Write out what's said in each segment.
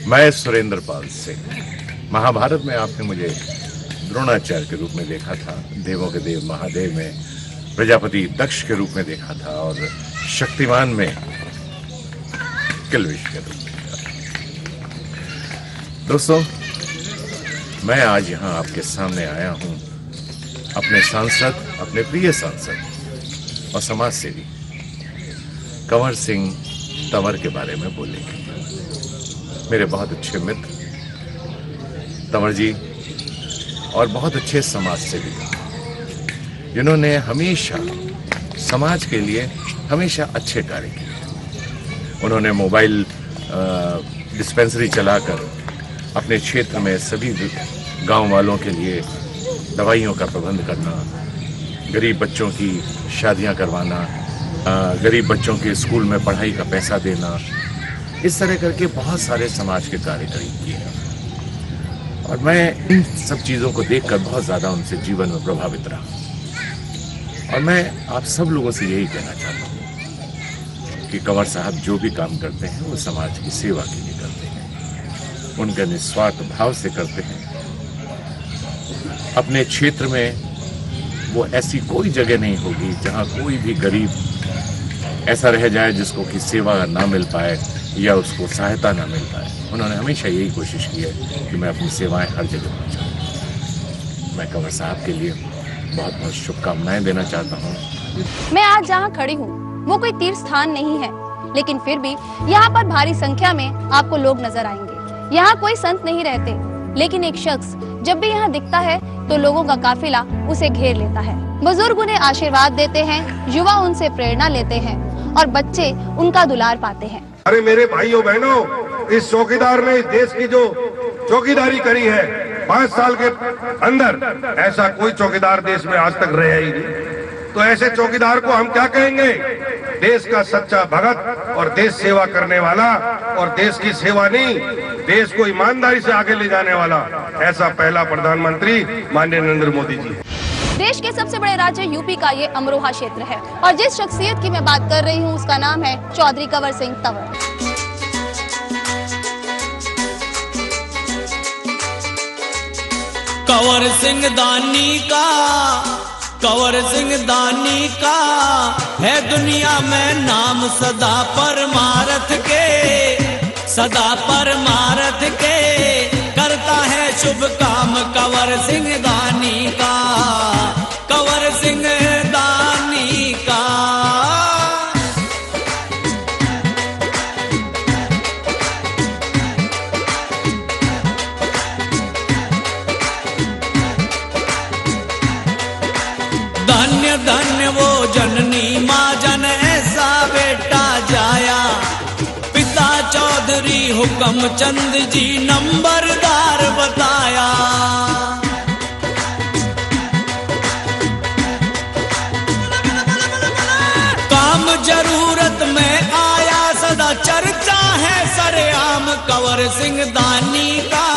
मैं सुरेंद्र पाल सिंह। महाभारत में आपने मुझे द्रोणाचार्य के रूप में देखा था, देवों के देव महादेव में प्रजापति दक्ष के रूप में देखा था और शक्तिमान में किल्विश के रूप में देखा। दोस्तों, मैं आज यहाँ आपके सामने आया हूँ अपने सांसद, अपने प्रिय सांसद और समाज सेवी कंवर सिंह तंवर के बारे में बोलेंगे। मेरे बहुत अच्छे मित्र तंवर जी और बहुत अच्छे समाज सेवी जिन्होंने हमेशा समाज के लिए हमेशा अच्छे कार्य किए। उन्होंने मोबाइल डिस्पेंसरी चलाकर अपने क्षेत्र में सभी गांव वालों के लिए दवाइयों का प्रबंध करना, गरीब बच्चों की शादियां करवाना, गरीब बच्चों के स्कूल में पढ़ाई का पैसा देना, इस तरह करके बहुत सारे समाज के कार्य किए। और मैं इन सब चीज़ों को देखकर बहुत ज़्यादा उनसे जीवन में प्रभावित रहा। और मैं आप सब लोगों से यही कहना चाहता हूँ कि कंवर साहब जो भी काम करते हैं वो समाज की सेवा के लिए करते हैं, उनके निस्वार्थ भाव से करते हैं। अपने क्षेत्र में वो ऐसी कोई जगह नहीं होगी जहाँ कोई भी गरीब ऐसा रह जाए जिसको कि सेवा ना मिल पाए या उसको सहायता ना मिल पाए। उन्होंने हमेशा यही कोशिश की है कि मैं अपनी सेवाएं हर जगह पहुंचाऊं। मैं कंवर साहब के लिए बहुत बहुत शुभकामनाएं देना चाहता हूं। मैं आज जहां खड़ी हूं वो कोई तीर्थ स्थान नहीं है, लेकिन फिर भी यहां पर भारी संख्या में आपको लोग नजर आएंगे। यहां कोई संत नहीं रहते, लेकिन एक शख्स जब भी यहाँ दिखता है तो लोगों का काफिला उसे घेर लेता है। बुजुर्ग उन्हें आशीर्वाद देते हैं, युवा उनसे प्रेरणा लेते हैं और बच्चे उनका दुलार पाते हैं। अरे मेरे भाइयों बहनों, इस चौकीदार ने इस देश की जो चौकीदारी करी है 5 साल के अंदर, ऐसा कोई चौकीदार देश में आज तक रहा ही नहीं। तो ऐसे चौकीदार को हम क्या कहेंगे? देश का सच्चा भगत और देश सेवा करने वाला, और देश की सेवा नहीं, देश को ईमानदारी से आगे ले जाने वाला ऐसा पहला प्रधानमंत्री माननीय नरेंद्र मोदी जी। देश के सबसे बड़े राज्य यूपी का ये अमरोहा क्षेत्र है और जिस शख्सियत की मैं बात कर रही हूँ उसका नाम है चौधरी कंवर सिंह तंवर। कंवर सिंह दानी का है दुनिया में नाम, सदा परमारथ के करता है शुभ काम कंवर सिंह दानी का, कंवर सिंह दानी का। धन्य धन्य वो जननी माँ जन ऐसा बेटा जाया, पिता चौधरी हुक्म चंद जी नंबरदार बताया। काम जरूरत में आया सदा चर्चा है सरेआम कंवर सिंह दानी का,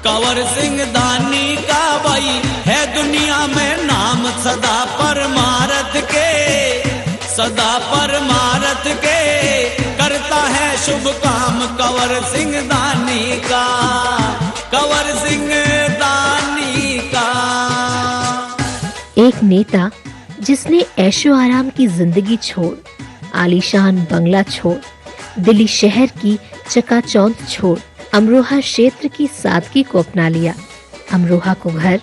कंवर सिंह दानी का भाई है दुनिया में नाम, सदा परमारथ के करता है शुभ काम कंवर सिंह दानी का, कंवर सिंह दानी का। एक नेता जिसने ऐशो आराम की जिंदगी छोड़, आलीशान बंगला छोड़, दिल्ली शहर की चकाचौंध छोड़, अमरोहा क्षेत्र की सादगी को अपना लिया, अमरोहा को घर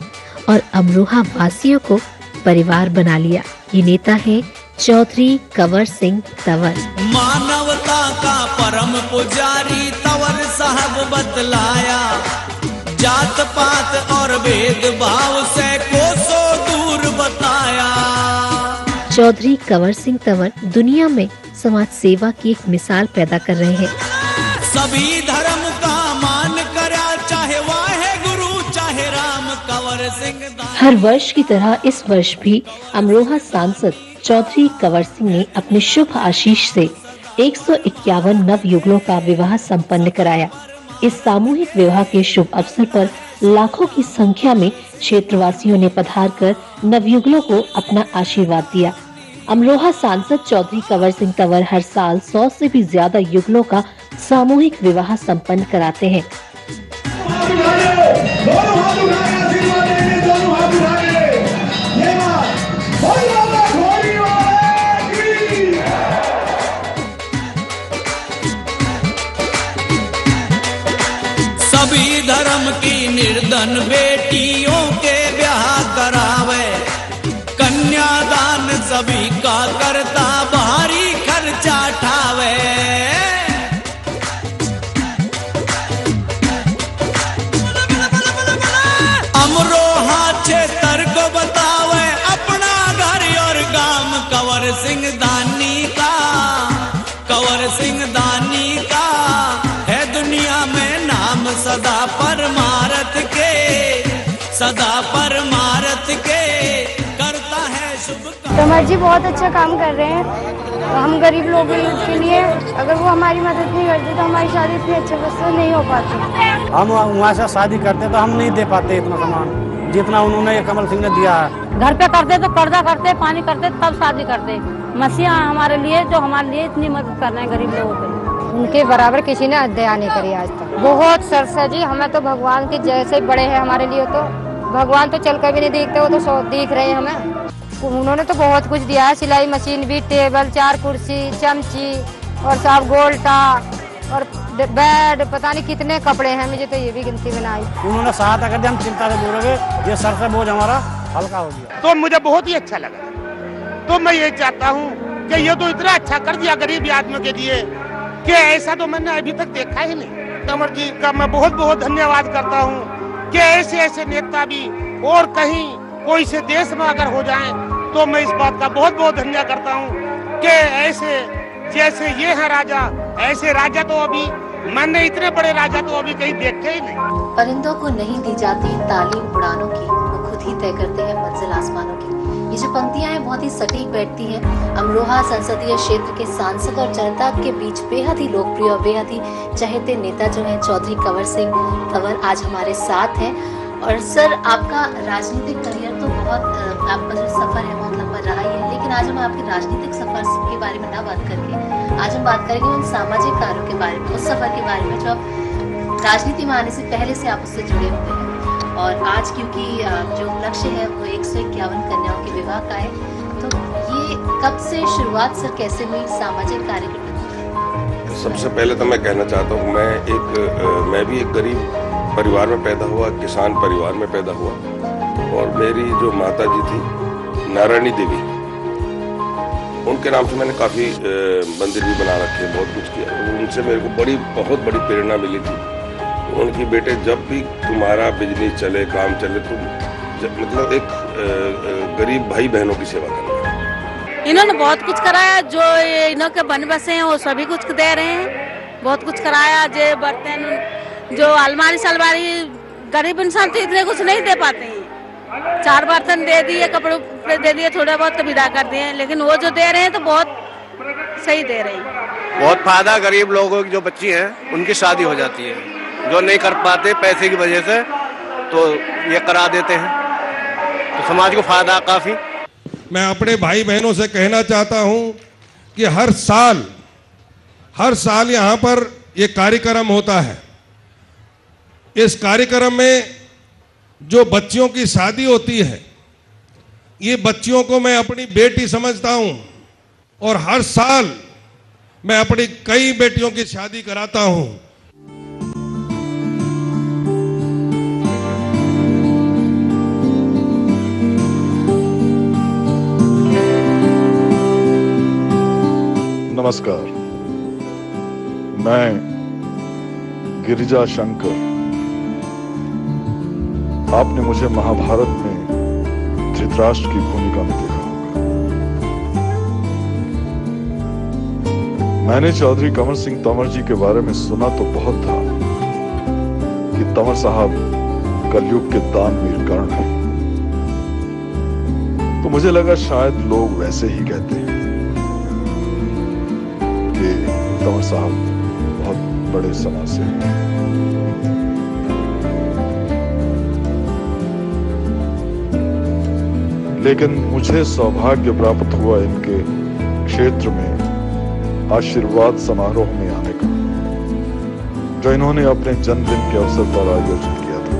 और अमरोहा वासियों को परिवार बना लिया। ये नेता है चौधरी कंवर सिंह तंवर। मानवता का परम पुजारी तंवर साहब बतलाया, जात पात और भेदभाव से कोसों दूर बताया। चौधरी कंवर सिंह तंवर दुनिया में समाज सेवा की एक मिसाल पैदा कर रहे हैं। सभी धर्म का मान करा, चाहे वाहे गुरु चाहे राम, कंवर सिंह दानी। हर वर्ष की तरह इस वर्ष भी अमरोहा सांसद चौधरी कंवर सिंह ने अपने शुभ आशीष से 151 नवयुगलों का विवाह संपन्न कराया। इस सामूहिक विवाह के शुभ अवसर पर लाखों की संख्या में क्षेत्रवासियों ने पधारकर नवयुगलों को अपना आशीर्वाद दिया। अमरोहा सांसद चौधरी कंवर सिंह तंवर हर साल 100 से भी ज्यादा युगलों का सामूहिक विवाह संपन्न कराते हैं। सभी धर्म की निर्धन बेटियों के ब्याह करावे, कन्यादान सभी का करता भारी खर्चा ठावे। अमरोहा क्षेत्र को बतावे अपना घर और गांव, कंवर सिंह दानी का, कंवर सिंह दानी का है दुनिया में नाम सदा परमारथ के, सदा परमारथ के करता है शुभ काम। तंवर जी बहुत अच्छा काम कर रहे हैं। हम गरीब लोगों के लिए अगर वो हमारी मदद नहीं करते तो हमारी शादी इतनी अच्छे से नहीं हो पाती। हम वहाँ से शादी करते तो हम नहीं दे पाते इतना सामान जितना उन्होंने कमल सिंह ने दिया है। घर पे करते तो कर्जा करते, पानी करते, तब शादी करते। मसीहा हमारे लिए जो हमारे लिए इतनी मदद कर रहे हैं गरीब लोगों के, उनके बराबर किसी ने दया नहीं करी आज तक। बहुत सरसा जी, हमें तो भगवान के जैसे बड़े हैं हमारे लिए। तो भगवान तो चल कर भी नहीं देखते, वो तो दिख रहे हैं हमें। उन्होंने तो बहुत कुछ दिया है, सिलाई मशीन भी, टेबल, 4 कुर्सी, चमची और साहब गोल्टा और बेड, पता नहीं कितने कपड़े हैं, मुझे तो ये भी गिनती में नहीं। उन्होंने सहायता कर दिया, हम चिंता से बोलोगे ये सर से बोझ हमारा हल्का हो गया। तो मुझे बहुत ही अच्छा लगा। तो मैं ये चाहता हूँ कि ये तो इतना अच्छा कर दिया गरीब आदमियों के लिए कि ऐसा तो मैंने अभी तक देखा ही नहीं। कंवर जी का मैं बहुत बहुत धन्यवाद करता हूँ कि ऐसे ऐसे नेता भी और कहीं कोई से देश में अगर हो जाएं तो मैं इस बात का बहुत बहुत धन्यवाद करता हूँ कि ऐसे जैसे ये है राजा, ऐसे राजा तो अभी मैंने इतने बड़े राजा तो अभी कहीं देखे ही नहीं। परिंदों को नहीं दी जाती तालीम उड़ानों की, वो खुद ही तय करते हैं मंजिल आसमानों की। ये जो पंक्तियां हैं बहुत ही सटीक बैठती हैं। अमरोहा संसदीय क्षेत्र के सांसद और जनता के बीच बेहद ही लोकप्रिय और बेहद ही चहेते नेता जो हैं चौधरी कंवर सिंह तंवर आज हमारे साथ हैं। और सर, आपका राजनीतिक करियर तो बहुत, आपका जो सफर है बहुत लंबा रहा ही है, लेकिन आज हम आपके राजनीतिक सफर के बारे में ना बात करके आज हम बात करेंगे उन सामाजिक कार्यों के बारे में, उस सफर के बारे में जो आप राजनीति में आने से पहले से आप उससे जुड़े हुए हैं। और आज क्योंकि जो लक्ष्य है वो 151 कन्याओं के विवाह का है, तो ये कब से शुरुआत सर कैसे हुई सामाजिक कार्य की? सबसे पहले तो मैं कहना चाहता हूँ मैं भी एक गरीब परिवार में पैदा हुआ, किसान परिवार में पैदा हुआ। और मेरी जो माता जी थी नारायणी देवी, उनके नाम से मैंने काफ़ी मंदिर भी बना रखे, बहुत कुछ किया। उनसे मेरे को बहुत बड़ी प्रेरणा मिली थी। उनकी बेटे जब भी तुम्हारा बिजनेस चले, काम चले, तुम मतलब एक गरीब भाई बहनों की सेवा करना। इन्होंने बहुत कुछ कराया, जो इन्हों के बन बसे हैं वो सभी कुछ दे रहे हैं। बहुत कुछ कराया, जो बर्तन, जो अलमारी सलमारी, गरीब इंसान तो इतने कुछ नहीं दे पाते हैं। 4 बर्तन दे दिए, कपड़े दे दिए, थोड़ा बहुत विदा कर दिए, लेकिन वो जो दे रहे हैं तो बहुत सही दे रहे हैं। बहुत फायदा, गरीब लोगों की जो बच्ची हैं उनकी शादी हो जाती है, जो नहीं कर पाते पैसे की वजह से, तो ये करा देते हैं, तो समाज को फायदा काफी। मैं अपने भाई बहनों से कहना चाहता हूं कि हर साल यहाँ पर ये कार्यक्रम होता है। इस कार्यक्रम में जो बच्चियों की शादी होती है, ये बच्चियों को मैं अपनी बेटी समझता हूं, और हर साल मैं अपनी कई बेटियों की शादी कराता हूं। नमस्कार, मैं गिरिजा शंकर। आपने मुझे महाभारत में धृतराष्ट्र की भूमिका में देखा होगा। मैंने चौधरी कंवर सिंह तंवर जी के बारे में सुना तो बहुत था कि तंवर साहब कलयुग के दानवीर कर्ण हैं, तो मुझे लगा शायद लोग वैसे ही कहते हैं कि तंवर साहब बहुत बड़े समाज से हैं। लेकिन मुझे सौभाग्य प्राप्त हुआ इनके क्षेत्र में आशीर्वाद समारोह में आने का। जो इन्होंने अपने जन्मदिन के अवसर पर आयोजित किया था।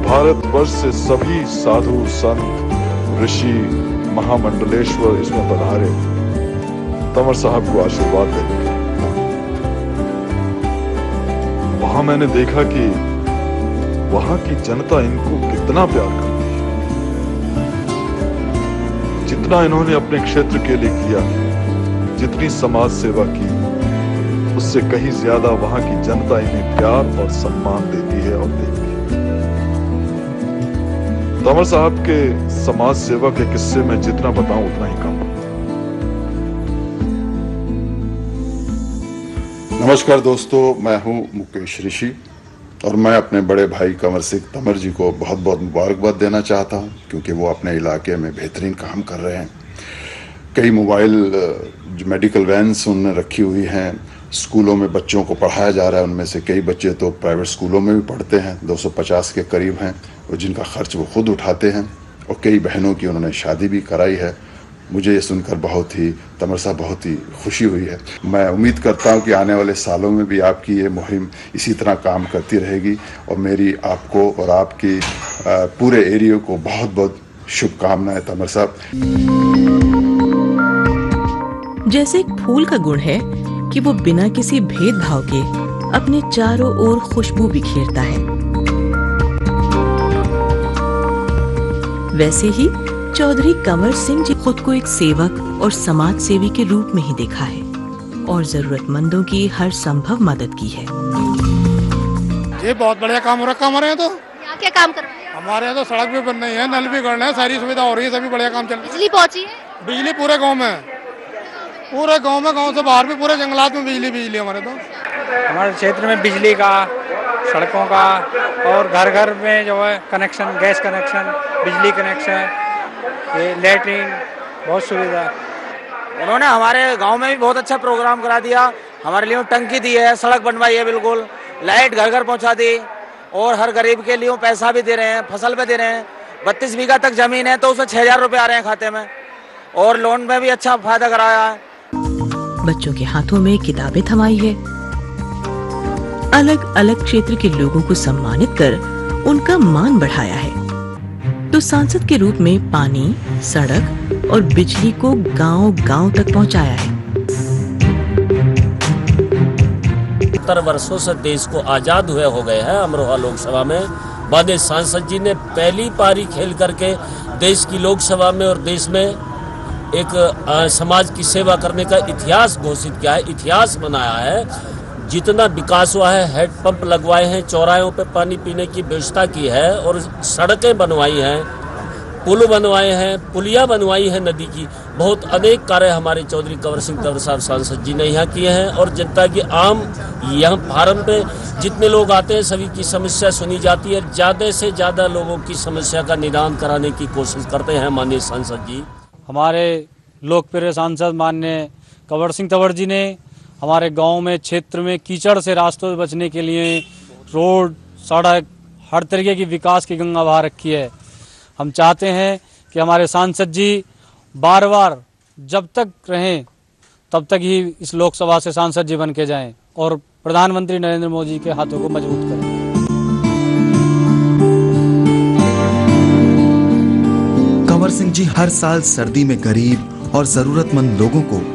भारतवर्ष से सभी साधु संत ऋषि महामंडलेश्वर इसमें पधारे तंवर साहब को आशीर्वाद देने के लिए। वहां मैंने देखा कि वहां की जनता इनको कितना प्यार करती है। जितना इन्होंने अपने क्षेत्र के लिए किया, जितनी समाज सेवा की, उससे कहीं ज्यादा वहां की जनता इन्हें प्यार और सम्मान देती है और देती है। तंवर साहब के समाज सेवा के किस्से में जितना बताऊं उतना ही कम। नमस्कार दोस्तों, मैं हूं मुकेश ऋषि और मैं अपने बड़े भाई कंवर सिंह तंवर जी को बहुत बहुत मुबारकबाद देना चाहता हूं, क्योंकि वो अपने इलाके में बेहतरीन काम कर रहे हैं। कई मोबाइल मेडिकल वैन्स उन्होंने रखी हुई हैं, स्कूलों में बच्चों को पढ़ाया जा रहा है। उनमें से कई बच्चे तो प्राइवेट स्कूलों में भी पढ़ते हैं, 250 के करीब हैं, और जिनका खर्च वो खुद उठाते हैं। और कई बहनों की उन्होंने शादी भी कराई है। मुझे ये सुनकर तंवर साहब बहुत ही खुशी हुई है। मैं उम्मीद करता हूँ कि आने वाले सालों में भी आपकी ये मुहिम इसी तरह काम करती रहेगी, और मेरी आपको और आपकी पूरे एरिया को बहुत बहुत शुभकामनाएं तंवर साहब। जैसे एक फूल का गुण है कि वो बिना किसी भेदभाव के अपने चारों ओर खुशबू बिखेरता है, वैसे ही चौधरी कंवर सिंह जी खुद को एक सेवक और समाज सेवी के रूप में ही देखा है और जरूरतमंदों की हर संभव मदद की है। ये बहुत बढ़िया काम हो रखा हमारे यहाँ। तो यहाँ क्या काम कर रहे हैं? हमारे यहाँ तो सड़क भी बन रही है, नल भी गढ़ है, सारी सुविधा हो रही है, सभी बढ़िया काम चल रहा है। बिजली पहुँची है? बिजली पूरे गाँव में, गाँव से बाहर भी पूरे जंगलात में बिजली हमारे। तो हमारे क्षेत्र में बिजली का, सड़कों का और घर घर में जो है कनेक्शन, गैस कनेक्शन, बिजली कनेक्शन, ये लैट्रिन, बहुत सुविधा। उन्होंने हमारे गांव में भी बहुत अच्छा प्रोग्राम करा दिया। हमारे लिए टंकी दी है, सड़क बनवाई है, बिल्कुल लाइट घर घर पहुंचा दी, और हर गरीब के लिए पैसा भी दे रहे हैं, फसल पे दे रहे हैं। 32 बीघा तक जमीन है तो उसमें 6000 रुपए आ रहे हैं खाते में, और लोन में भी अच्छा फायदा कराया है। बच्चों के हाथों में किताबें थमाई है, अलग अलग क्षेत्र के लोगों को सम्मानित कर उनका मान बढ़ाया है, तो सांसद के रूप में पानी, सड़क और बिजली को गांव-गांव तक पहुंचाया है। 70 वर्षों से देश को आजाद हुए हो गए हैं। अमरोहा लोकसभा में माननीय सांसद जी ने पहली पारी खेल करके देश की लोकसभा में और देश में एक समाज की सेवा करने का इतिहास घोषित किया है, इतिहास बनाया है। जितना विकास हुआ है, हेड पंप लगवाए हैं, चौराहों पे पानी पीने की व्यवस्था की है, और सड़कें बनवाई हैं, पुल बनवाए हैं, पुलिया बनवाई है नदी की। बहुत अनेक कार्य हमारे चौधरी कंवर सिंह तंवर साहब सांसद जी ने यहाँ किए हैं, और जनता की आम यहाँ फार्म पे जितने लोग आते हैं सभी की समस्या सुनी जाती है। ज़्यादा से ज़्यादा लोगों की समस्या का निदान कराने की कोशिश करते हैं माननीय सांसद जी। हमारे लोकप्रिय सांसद माननीय कंवर सिंह तंवर जी ने हमारे गांव में, क्षेत्र में कीचड़ से रास्तों से बचने के लिए रोड, सड़क, हर तरीके की विकास की गंगा बहा रखी है। हम चाहते हैं कि हमारे सांसद जी बार बार जब तक रहें तब तक ही इस लोकसभा से सांसद जी बन के जाएं और प्रधानमंत्री नरेंद्र मोदी के हाथों को मजबूत करें। कंवर सिंह जी हर साल सर्दी में गरीब और जरूरतमंद लोगों को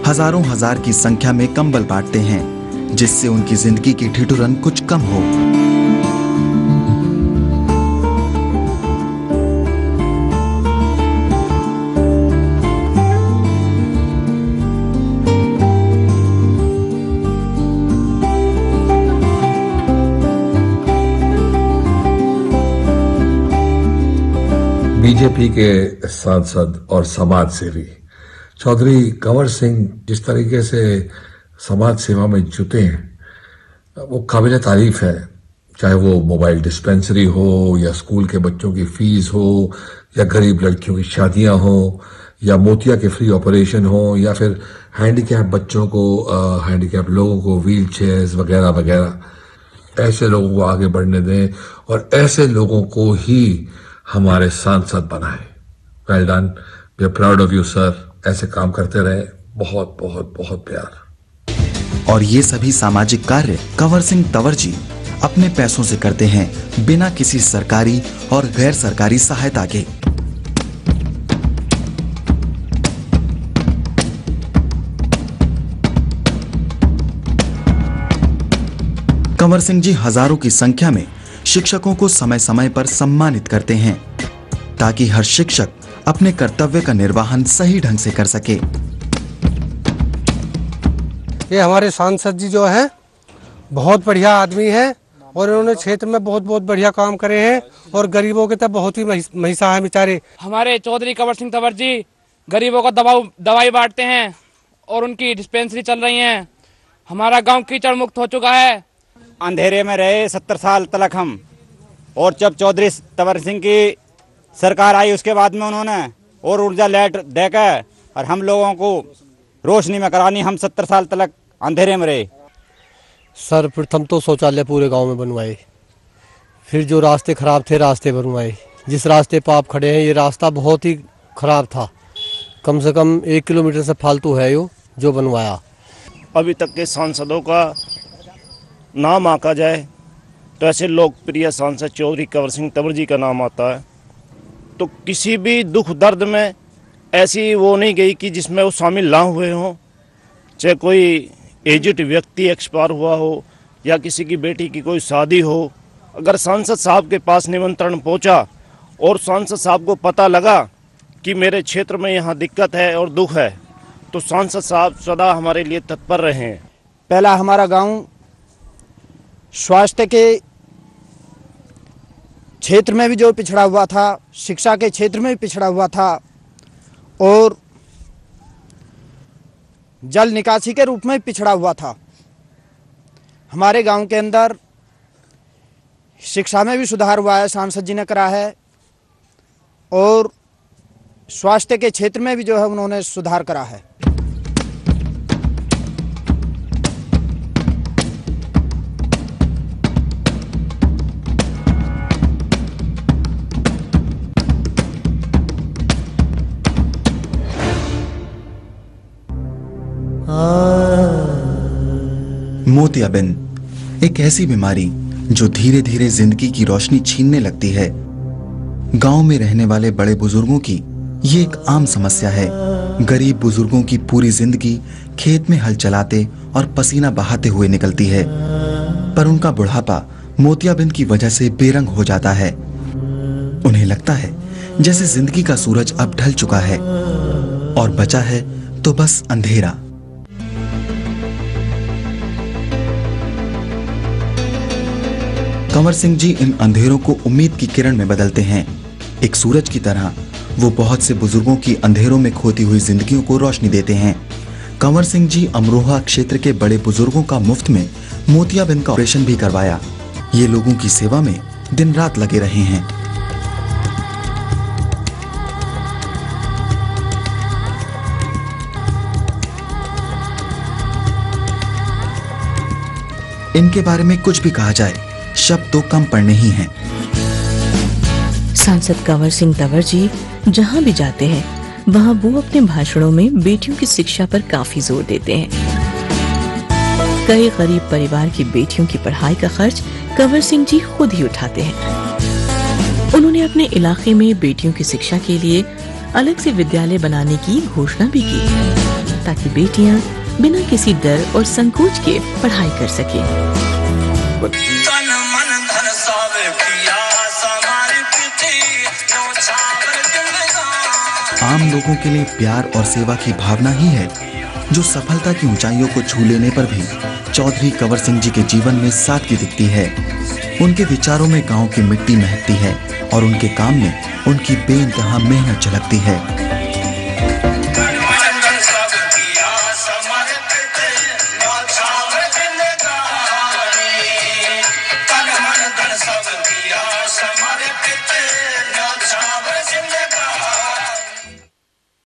हजारों हजार की संख्या में कंबल बांटते हैं, जिससे उनकी जिंदगी की ठिठुरन कुछ कम हो। बीजेपी के सांसद और समाज सेवी चौधरी कंवर सिंह जिस तरीके से समाज सेवा में जुटे हैं वो काबिल तारीफ है। चाहे वो मोबाइल डिस्पेंसरी हो, या स्कूल के बच्चों की फीस हो, या गरीब लड़कियों की शादियां हो, या मोतिया के फ्री ऑपरेशन हो, या फिर हैंडीकैप बच्चों को, हैंडीकैप लोगों को व्हील चेयर्स वगैरह वगैरह। ऐसे लोगों को आगे बढ़ने दें और ऐसे लोगों को ही हमारे सांसद बनाए। Well done, we are proud of you sir. ऐसे काम करते रहे। बहुत बहुत बहुत प्यार। और ये सभी सामाजिक कार्य कंवर सिंह तंवर जी अपने पैसों से करते हैं, बिना किसी सरकारी और गैर सरकारी सहायता के। कंवर सिंह जी हजारों की संख्या में शिक्षकों को समय समय पर सम्मानित करते हैं ताकि हर शिक्षक अपने कर्तव्य का निर्वहन सही ढंग से कर सके। ये हमारे सांसद जी जो हैं बहुत बढ़िया आदमी हैं और उन्होंने क्षेत्र में बहुत बढ़िया काम करे हैं और गरीबों के तब बहुत ही महिसा है बेचारे। हमारे चौधरी कंवर सिंह तंवर जी गरीबों को दवाई बांटते हैं और उनकी डिस्पेंसरी चल रही है। हमारा गांव कीचड़ मुक्त हो चुका है। अंधेरे में रहे 70 साल तक हम, और जब चौधरी तंवर सिंह की सरकार आई उसके बाद में उन्होंने और ऊर्जा लाइट देकर और हम लोगों को रोशनी में करानी। हम 70 साल तक अंधेरे में रहे। सर्वप्रथम तो शौचालय पूरे गांव में बनवाए, फिर जो रास्ते खराब थे रास्ते बनवाए। जिस रास्ते पर आप खड़े हैं ये रास्ता बहुत ही खराब था, कम से कम 1 किलोमीटर से फालतू है जो बनवाया। अभी तक के सांसदों का नाम आका जाए तो ऐसे लोकप्रिय सांसद चौधरी कंवर सिंह तंवर जी का नाम आता है। तो किसी भी दुख दर्द में ऐसी वो नहीं गई कि जिसमें वो शामिल ना हुए हों, चाहे कोई एजिड व्यक्ति एक्सपायर हुआ हो या किसी की बेटी की कोई शादी हो। अगर सांसद साहब के पास निमंत्रण पहुंचा और सांसद साहब को पता लगा कि मेरे क्षेत्र में यहाँ दिक्कत है और दुख है, तो सांसद साहब सदा हमारे लिए तत्पर रहे हैं। पहला हमारा गांव स्वास्थ्य के क्षेत्र में भी जो पिछड़ा हुआ था, शिक्षा के क्षेत्र में भी पिछड़ा हुआ था और जल निकासी के रूप में पिछड़ा हुआ था। हमारे गांव के अंदर शिक्षा में भी सुधार हुआ है, सांसद जी ने करा है, और स्वास्थ्य के क्षेत्र में भी जो है उन्होंने सुधार करा है। मोतियाबिंद एक ऐसी बीमारी जो धीरे धीरे जिंदगी की रोशनी छीनने लगती है। गांव में रहने वाले बड़े बुजुर्गों की ये एक आम समस्या है। गरीब बुजुर्गों की पूरी जिंदगी खेत में हल चलाते और पसीना बहाते हुए निकलती है, पर उनका बुढ़ापा मोतियाबिंद की वजह से बेरंग हो जाता है। उन्हें लगता है जैसे जिंदगी का सूरज अब ढल चुका है और बचा है तो बस अंधेरा। कंवर सिंह जी इन अंधेरों को उम्मीद की किरण में बदलते हैं। एक सूरज की तरह वो बहुत से बुजुर्गों की अंधेरों में खोती हुई जिंदगियों को रोशनी देते हैं। कंवर सिंह जी अमरोहा क्षेत्र के बड़े बुजुर्गों का मुफ्त में मोतियाबिंद का ऑपरेशन भी करवाया। ये लोगों की सेवा में दिन रात लगे रहे हैं। इनके बारे में कुछ भी कहा जाए शब्द तो कम पड़ने ही हैं। सांसद कंवर सिंह तंवर जी जहाँ भी जाते हैं वहाँ वो अपने भाषणों में बेटियों की शिक्षा पर काफी जोर देते हैं। कई गरीब परिवार की बेटियों की पढ़ाई का खर्च कंवर सिंह जी खुद ही उठाते हैं। उन्होंने अपने इलाके में बेटियों की शिक्षा के लिए अलग से विद्यालय बनाने की घोषणा भी की ताकि बेटियां बिना किसी डर और संकोच के पढ़ाई कर सकें। आम लोगों के लिए प्यार और सेवा की भावना ही है जो सफलता की ऊंचाइयों को छू लेने पर भी चौधरी कंवर सिंह जी के जीवन में सादगी दिखती है। उनके विचारों में गांव की मिट्टी महकती है और उनके काम में उनकी बेइंतहा मेहनत झलकती है।